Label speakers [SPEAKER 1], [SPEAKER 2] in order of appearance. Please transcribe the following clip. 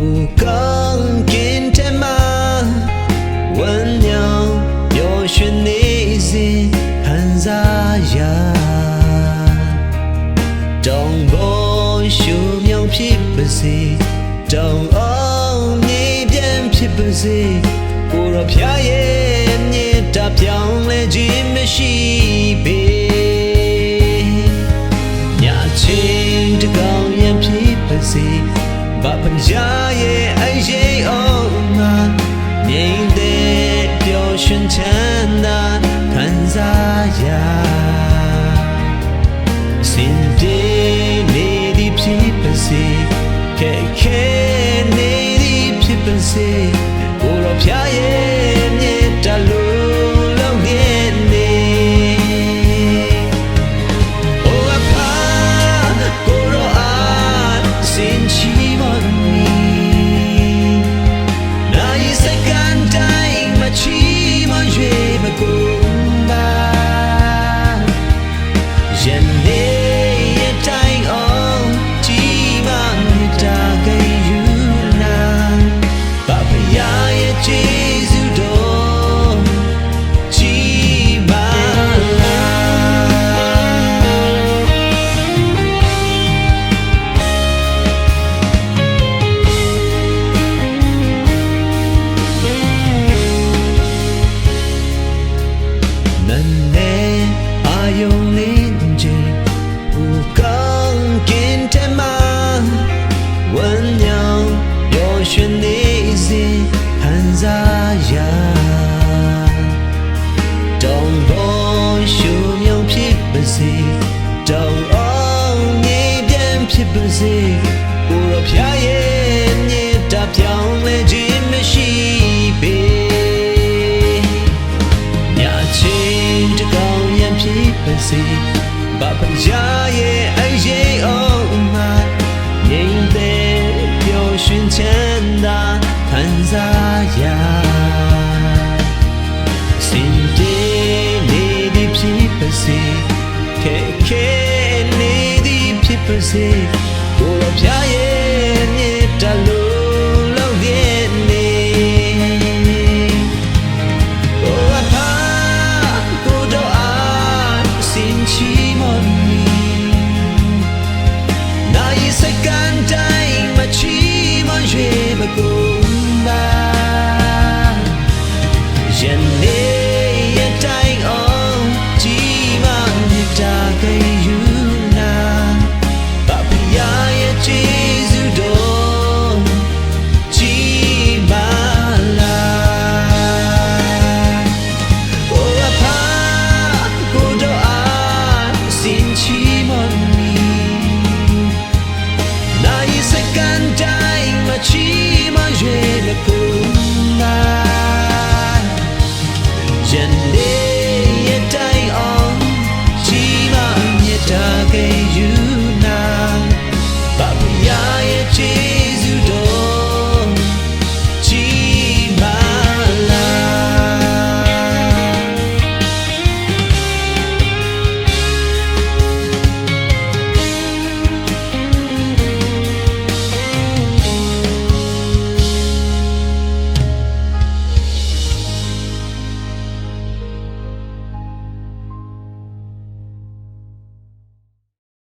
[SPEAKER 1] 不刚跟着吗？温柔有选你是看咋样？don't go show nhauဖြစ်ပါစေ don't own 你变ဖြစ်ပါစေကိုရောဖျားရဲ့မြေတာပြောင်းလဲခြင်းမရှိပေညချင်းတကောင်ရင်ဖြစ်ပါစေဘာပညာရဲ့အရေးအောင်မှာငြိမ်တဲ့ပျော်ရွှင်ချမ်းသာခံစားရစင်တေးနေသည်ဖြစ်ပါစေခဲခဲနေသည်ဖြစ်ပါစေကိုရောဖျားရဲ့မြေတာလုံးလုံးရဲ့နေ用连接不刚跟着吗？温柔有选你是看咋样？don't go show nhauဖြစ်ပါစေ don't own 你变ဖြစ်ပါစေကိုရောဖျားရဲ့မြေတာပြောင်းလဲခြင်းမရှိပေညချင်းတကောင်ရင်ဖြစ်ပါစေဘာပညာရဲ့အရေးအောင်မှာငြိမ်တဲ့ပျော်ရွှင်ချမ်းသာခံစားရစင်တေးနေသည်ဖြစ်ပါစေခဲခဲနေသည်ဖြစ်ပါစေကိုရောဖျားရဲ့မြေတာလုံးလုံးရဲ့နေ人类也带哦，寂寞也打给有那，巴比亚也记住多，寂寞啦。我怕孤独啊，心寂寞你，那一世间带我寂。